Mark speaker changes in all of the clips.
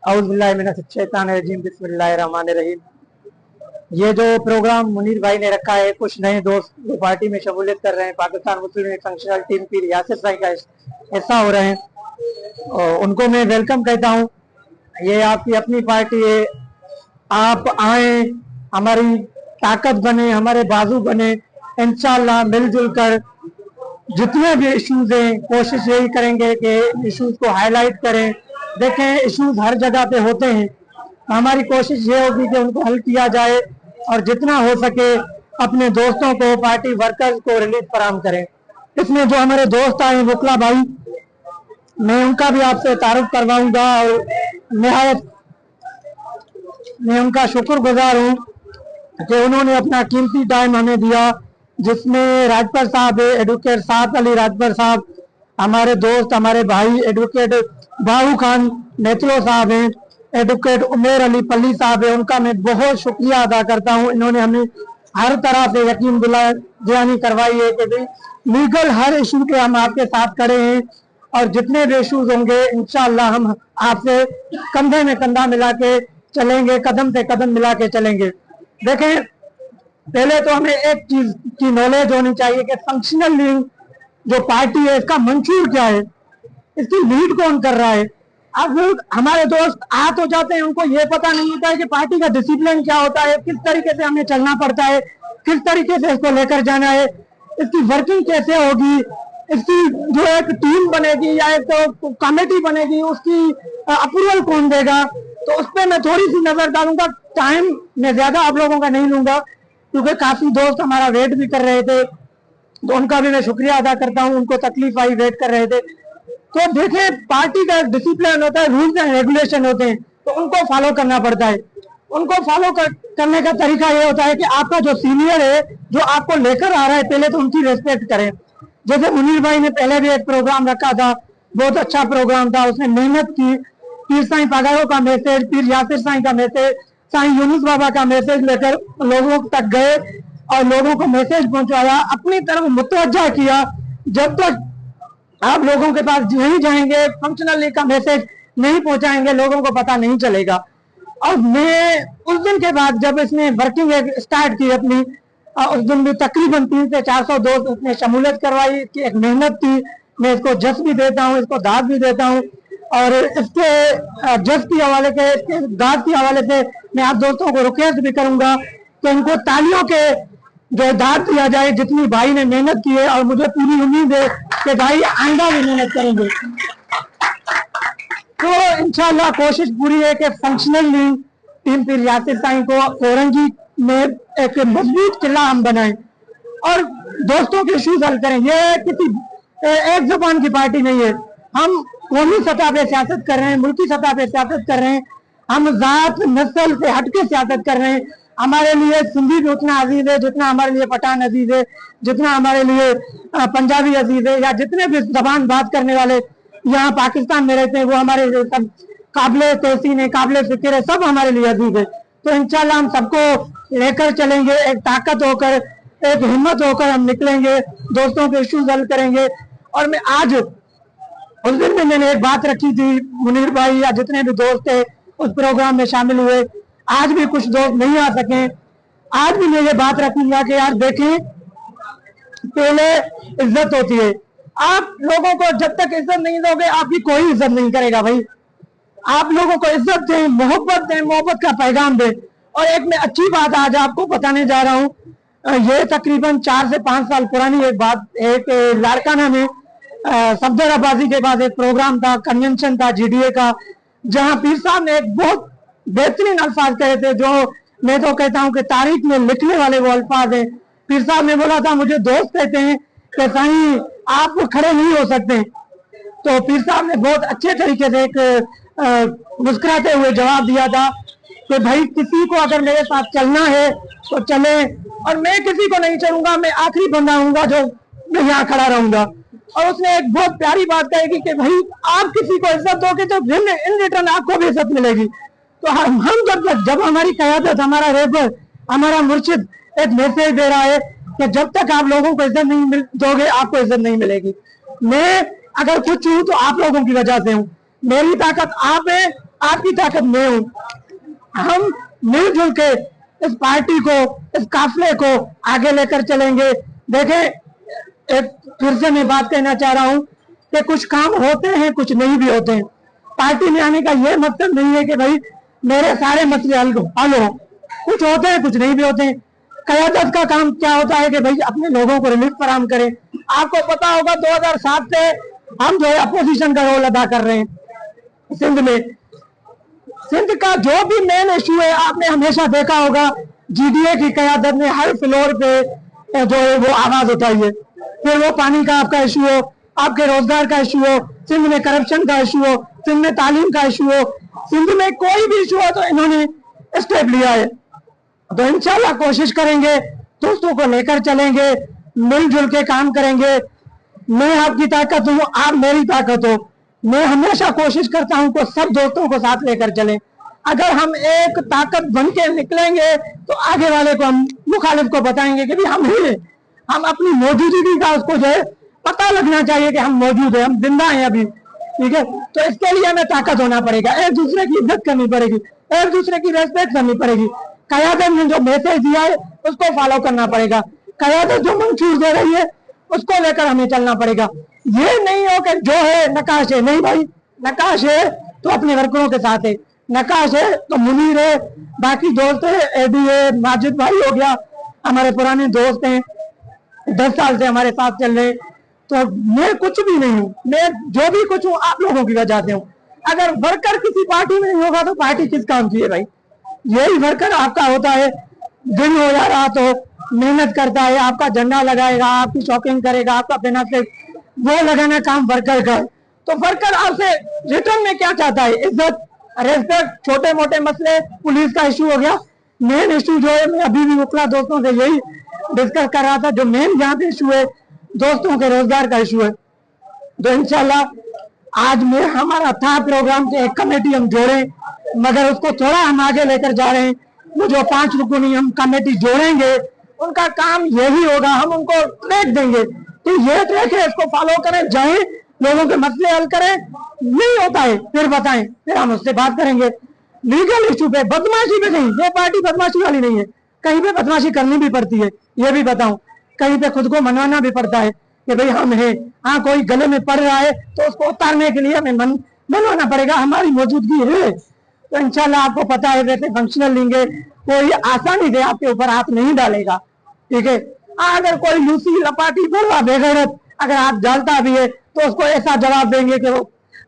Speaker 1: औज़ुबिल्लाहिमिनश्शैतानिर्रजीम बिस्मिल्लाहिर्रहमानिर्रहीम। ये जो प्रोग्राम मुनीर भाई ने रखा है, कुछ नए दोस्त जो पार्टी में शमूलियत कर रहे हैं, पाकिस्तान मुस्लिम लीग फंक्शनल टीम की यासिर भाई का हिस्सा हो रहे हैं, और उनको मैं वेलकम कहता हूँ। ये आपकी अपनी पार्टी है, आप आए, हमारी ताकत बने, हमारे बाजू बने। इंशाल्लाह मिलजुल कर जितने भी इश्यूज हैं, कोशिश यही करेंगे कि इश्यूज को हाईलाइट करें। देखें, इश्यूज हर जगह पे होते हैं, हमारी कोशिश ये होगी कि उनको हल किया जाए और जितना हो सके अपने दोस्तों को, पार्टी वर्कर्स को रिलीफ फराहम करें। इसमें जो हमारे दोस्त आए वकला भाई, मैं उनका भी आपसे तारुफ करवाऊंगा और निहायत मैं उनका शुक्रगुजार हूँ कि उन्होंने अपना कीमती टाइम हमें दिया, जिसमें राजपर साहब, एडवोकेट साद अली राजपर साहब, हमारे दोस्त, हमारे भाई एडवोकेट बाबू खान नेतलो साहब हैं, एडवोकेट उमेर अली पल्ली साहब है। उनका मैं बहुत शुक्रिया अदा करता हूं। इन्होंने हमें हर तरह से यकीन दिलानी करवाई है कि भाई लीगल हर इशू के हम आपके साथ खड़े हैं, और जितने भी इशूज होंगे इंशाअल्लाह हम आपसे कंधे में कंधा मिला के चलेंगे, कदम से कदम मिला के चलेंगे। देखें, पहले तो हमें एक चीज की नॉलेज होनी चाहिए कि फंक्शनल लीग जो पार्टी है, इसका मंशूर क्या है, इसकी लीड कौन कर रहा है। अब हमारे दोस्त आ तो जाते हैं, उनको ये पता नहीं होता है कि पार्टी का डिसिप्लिन क्या होता है, किस तरीके से हमें चलना पड़ता है, किस तरीके से इसको लेकर जाना है, इसकी वर्किंग कैसे होगी, इसकी जो एक टीम बनेगी या एक तो कमेटी बनेगी, उसकी अप्रूवल कौन देगा। तो उस पर मैं थोड़ी सी नजर डालूंगा। टाइम मैं ज्यादा आप लोगों का नहीं लूंगा, क्योंकि काफी दोस्त हमारा वेट भी कर रहे थे, तो उनका भी मैं शुक्रिया अदा करता हूं। उनको तकलीफ आई, वेट कर रहे थे। तो देखें, पार्टी का डिसिप्लिन होता है, रूल्स एंड रेगुलेशन होते हैं, तो उनको फॉलो करना पड़ता है। उनको फॉलो करने का तरीका ये होता है कि आपका जो सीनियर है, जो आपको लेकर आ रहा है, पहले तो उनकी रेस्पेक्ट करें। जैसे मुनीर भाई ने पहले भी एक प्रोग्राम रखा था, बहुत अच्छा प्रोग्राम था, उसने मेहनत की, पीर साईं पागारो का मैसेज, पीर यासिर साईं का मैसेज, साईं यूनुस बाबा का मैसेज लेकर लोगों तक गए और लोगों को मैसेज पहुंचाया, अपनी तरफ मुतवज्जा किया। जब तक आप लोगों के पास नहीं जाएंगे, फंक्शनल लीग का मैसेज नहीं पहुंचाएंगे, लोगों को पता नहीं चलेगा। और मैं उस दिन के बाद जब इसने वर्किंग स्टार्ट की अपनी, उस दिन भी तकरीबन 300 से 400 दोस्त उसने शमूलियत करवाई, कि एक मेहनत थी। मैं इसको जस भी देता हूँ, इसको दाद भी देता हूँ, और इसके जस की हवाले से, दाद की हवाले से मैं आप दोस्तों को रिक्वेस्ट भी करूंगा कि इनको तालियों के जो दाद दिया जाए, जितनी भाई ने मेहनत की है, और मुझे पूरी उम्मीद है कि भाई आइंदा भी मेहनत करेंगे। तो इंशाल्लाह कोशिश पूरी है कि फंक्शनल लीग टीम पीर यासिर साईं को औरंगी में एक मजबूत किला हम बनाएं और दोस्तों के इश्यूज हल करें। ये किसी एक जुबान की पार्टी नहीं है। हम कौमी सतह पे सियासत कर रहे हैं, मुल्की सतह पे सियासत कर रहे हैं, हम जात नस्ल से हटके सियासत कर रहे हैं। हमारे लिए सिंधी भी उतना अजीज है जितना हमारे लिए पठान अजीज है, जितना हमारे लिए पंजाबी अजीज है, या जितने भी जबान बात करने वाले यहाँ पाकिस्तान में रहते हैं, वो हमारे सब काबिले तहसीन है, काबिले फिक्र है, सब हमारे लिए अजीज है। तो इंशाल्लाह हम सबको लेकर चलेंगे, एक ताकत होकर, एक हिम्मत होकर हम निकलेंगे, दोस्तों के इश्यूज हल करेंगे। और मैं आज, उस दिन में मैंने एक बात रखी थी, मुनीर भाई या जितने भी दोस्त थे उस प्रोग्राम में शामिल हुए, आज भी कुछ दोस्त नहीं आ सके, आज भी मैं ये बात रखूंगा कि यार देखें, पहले इज्जत होती है। आप लोगों को जब तक इज्जत नहीं दोगे, आपकी कोई इज्जत नहीं करेगा। भाई आप लोगों को इज्जत दें, मोहब्बत दें, मोहब्बत का पैगाम दें। और एक मैं अच्छी बात आज आपको बताने जा रहा हूँ, ये तकरीबन 4 से 5 साल पुरानी एक बात, एक लाड़काना में सफदराबाजी के बाद एक प्रोग्राम था, कन्वेंशन था जीडीए का, जहां पीर साहब ने एक बहुत बेहतरीन अल्फाज कहे थे, जो मैं तो कहता हूं कि तारीख में लिखने वाले वो अल्फाज है। पीर साहब ने बोला था, मुझे दोस्त कहते हैं कि साईं आप खड़े नहीं हो सकते। तो पीर साहब ने बहुत अच्छे तरीके से एक मुस्कुराते हुए जवाब दिया था कि भाई किसी को अगर मेरे साथ चलना है तो चले, और मैं किसी को नहीं चलूंगा, मैं आखिरी बंदा हूंगा जो मैं यहाँ खड़ा रहूंगा। और उसने एक बहुत प्यारी बात कही कि भाई आप किसी को इज्जत दोगे तो इन रिटर्न आपको भी इज्जत मिलेगी। तो हम जब हमारी क़यादत, हमारा रहबर, हमारा मुर्शिद एक मैसेज दे रहा है कि जब तक आप लोगों को इज्जत नहीं दोगे, आपको इज्जत नहीं मिलेगी। मैं अगर कुछ हूँ तो आप लोगों की वजह से हूँ, मेरी ताकत आप है आपकी ताकत मैं हूँ। हम मिलजुल के इस पार्टी को, इस काफिले को आगे लेकर चलेंगे। देखें, एक फिर से मैं बात कहना चाह रहा हूँ कि कुछ काम होते हैं, कुछ नहीं भी होते हैं। पार्टी में आने का ये मतलब नहीं है कि भाई मेरे सारे मसले हल हो। कुछ होते हैं, कुछ नहीं भी होते हैं। क़यादत का काम क्या होता है कि भाई अपने लोगों को रिलीफ फराहम करें। आपको पता होगा 2007 से हम जो है अपोजिशन का रोल अदा कर रहे हैं सिंध में। सिंध का जो भी मेन इशू है, आपने हमेशा देखा होगा जीडीए की क़यादत ने हर फ्लोर पे जो है वो आवाज उठाई है। फिर वो पानी का आपका इशू हो, आपके रोजगार का इशू हो, सिंध में करप्शन का इशू हो, सिंध में तालीम का इशू हो, सिंध में कोई भी इशू हो तो इन्होंने स्टेप लिया है। तो इंशाल्लाह कोशिश करेंगे, दोस्तों को लेकर चलेंगे, मिलजुल के काम करेंगे। मैं आपकी ताकत हूँ, आप मेरी ताकत हो। मैं हमेशा कोशिश करता हूँ कि सब दोस्तों को साथ लेकर चलें। अगर हम एक ताकत बन के निकलेंगे तो आगे वाले को, हम मुखालिफ को बताएंगे कि भाई हम ही हैं। हम अपनी मौजूदगी का उसको जो है पता लगना चाहिए कि हम मौजूद हैं, हम जिंदा हैं अभी। ठीक है, तो इसके लिए हमें ताकत होना पड़ेगा, एक दूसरे की इज्जत करनी पड़ेगी, एक दूसरे की रेस्पेक्ट करनी पड़ेगी। क़यादत ने जो मैसेज दिया है उसको फॉलो करना पड़ेगा। क़यादत जो मंशूर दे रही है उसको लेकर हमें चलना पड़ेगा। ये नहीं हो कि जो है नकाश है। नहीं भाई, नकाश है तो अपने वर्करों के साथ है, नकाश है तो मुनीर है, बाकी दोस्त है, एडी है, माजिद भाई हो गया, हमारे पुराने दोस्त हैं, 10 साल से हमारे साथ चल रहे। तो मैं कुछ भी नहीं हूँ, मैं जो भी कुछ हूँ आप लोगों की वजह से हूँ। अगर वर्कर किसी पार्टी में नहीं होगा तो पार्टी किस काम की है भाई? यही वर्कर आपका होता है, दिन हो या रात हो मेहनत करता है, आपका झंडा लगाएगा, आपकी शॉपिंग करेगा, आपका बेनिफिट वो लगाना काम वर्कर का। तो वर्कर आपसे रिटर्न में क्या चाहता है? इज्जत, रेस्पेक्ट। छोटे मोटे मसले, पुलिस का इशू हो गया, मेन इशू जो है, मैं अभी भी मुखला दोस्तों से यही डिस्कस कर रहा था, जो मेन यहाँ पे इशू है दोस्तों के रोजगार का इशू है। तो इंशाल्लाह आज में हमारा था प्रोग्राम कि एक कमेटी हम जोड़े, मगर उसको थोड़ा हम आगे लेकर जा रहे हैं। वो जो 5 रुकनी हम कमेटी जोड़ेंगे उनका काम यही होगा, हम उनको ट्रैक देंगे तो ये ट्रैक है, इसको फॉलो करें, जाएं, लोगों के मसले हल करें। नहीं होता है फिर बताएं, फिर हम उससे बात करेंगे। लीगल इशू पे, बदमाशी पे नहीं, ये पार्टी बदमाशी वाली नहीं है। कहीं पे बदमाशी करनी भी पड़ती है, ये भी बताऊं, कहीं पे खुद को मनवाना भी पड़ता है कि भाई हम हैं। हाँ, कोई गले में पड़ रहा है तो उसको उतारने के लिए हमें मनवाना पड़ेगा, हमारी मौजूदगी है। तो इंशाल्लाह आपको पता है, वैसे फंक्शनल लेंगे, कोई आसानी से आपके ऊपर हाथ नहीं डालेगा। ठीक है, अगर कोई लूसी लपाटी बोला बेगैरत अगर हाथ डालता भी है तो उसको ऐसा जवाब देंगे कि वो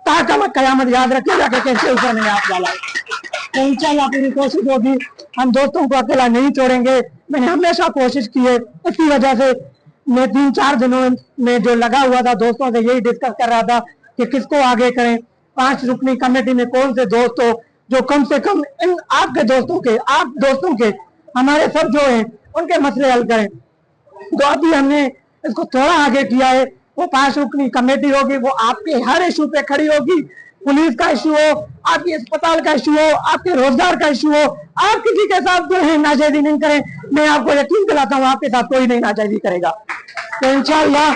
Speaker 1: ताकत कयामत याद रखेगा कि कैसे ऊपर नहीं हाथ डाला। तो इंशाल्लाह पूरी कोशिश होगी, हम दोस्तों को अकेला नहीं छोड़ेंगे। मैंने हमेशा कोशिश की है, इसी वजह से मैं 3-4 दिनों में जो लगा हुआ था दोस्तों से यही डिस्कस कर रहा था कि किसको आगे करें। 5 रुकनी कमेटी में कौन से दोस्त हो जो कम से कम इन आपके दोस्तों के, आप दोस्तों के, हमारे सब जो हैं उनके मसले हल करें। तो अभी हमने इसको थोड़ा आगे किया है। वो 5 रुकनी कमेटी होगी, वो आपके हर इशू पे खड़ी होगी। पुलिस का इशू हो, आपके अस्पताल का इशू हो, आपके रोजगार का इशू हो, आप किसी के साथ जो है नाजायजी नहीं करें। मैं आपको यकीन दिलाता हूँ आपके साथ कोई नहीं नाजायजी करेगा। तो इंशाल्लाह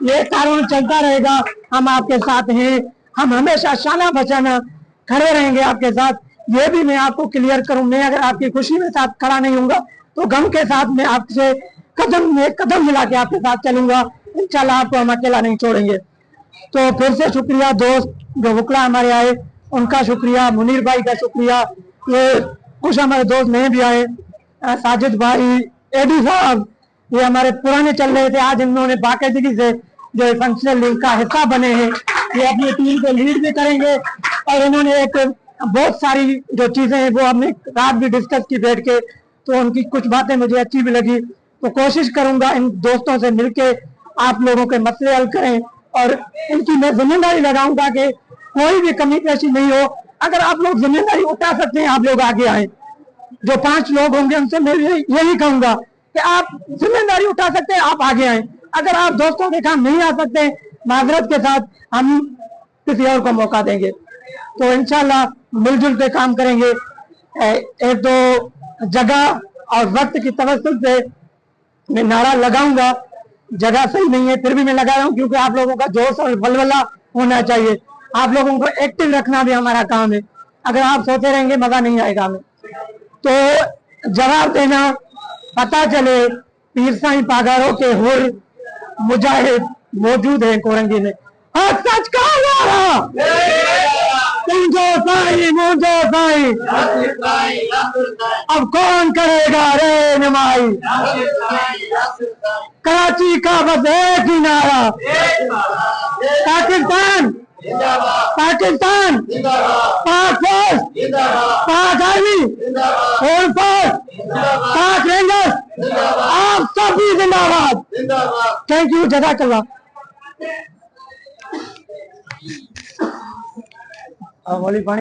Speaker 1: ये कारवां चलता रहेगा, हम आपके साथ हैं, हम हमेशा शाना बचाना खड़े रहेंगे आपके साथ। ये भी मैं आपको क्लियर करूं, मैं अगर आपकी खुशी में साथ खड़ा नहीं हूँगा तो गम के साथ मैं आपसे कदम में कदम मिला के आपके साथ चलूंगा। इंशाल्लाह आपको हम अकेला नहीं छोड़ेंगे। तो फिर से शुक्रिया दोस्त जो वकला हमारे आए, उनका शुक्रिया, मुनीर भाई का शुक्रिया। ये कुछ हमारे दोस्त नए भी आए, साजिद भाई, एडी साहब, ये हमारे पुराने चल रहे थे, आज इन्होंने बाकायदगी से जो फंक्शनल लिंक का हिस्सा बने हैं, ये अपनी टीम को लीड भी करेंगे। और इन्होंने एक बहुत सारी जो चीजें हैं वो हमने रात भी डिस्कस की बैठ के, तो उनकी कुछ बातें मुझे अच्छी भी लगी। तो कोशिश करूंगा इन दोस्तों से मिलके आप लोगों के मसले हल करें और इनकी मैं जिम्मेदारी लगाऊंगा कि कोई भी कमी पेशी नहीं हो। अगर आप लोग जिम्मेदारी उठा सकते हैं, आप लोग आगे आए। जो 5 लोग होंगे उनसे मैं यही कहूंगा कि आप जिम्मेदारी उठा सकते हैं, आप आगे आए। अगर आप दोस्तों के काम नहीं आ सकते, माजरत के साथ हम किसी और को मौका देंगे। तो इंशाल्लाह मिलजुल के काम करेंगे। एक दो जगह और वक्त की तवज्जो से मैं नारा लगाऊंगा, जगह सही नहीं है फिर भी मैं लगा रहा हूँ, क्योंकि आप लोगों का जोश और बलबला होना चाहिए। आप लोगों को एक्टिव रखना भी हमारा काम है। अगर आप सोते रहेंगे मजा नहीं आएगा हमें। तो जवाब देना, पता चले पीर साईं पागारों के हुर मुजाहिद मौजूद हैं कोरंगी में। और सच का नारा, मुंजो साईं, अब कौन करेगा रे निमाई। कराची का बस एक ही नारा, पाकिस्तान, पाकिस्तान, पाक फौज, पाक आर्मी, होम फोर्स, पाक रेंजर्स, आप सभी जिंदाबाद। थैंक यू, जज़ाकल्लाह। मौली पानी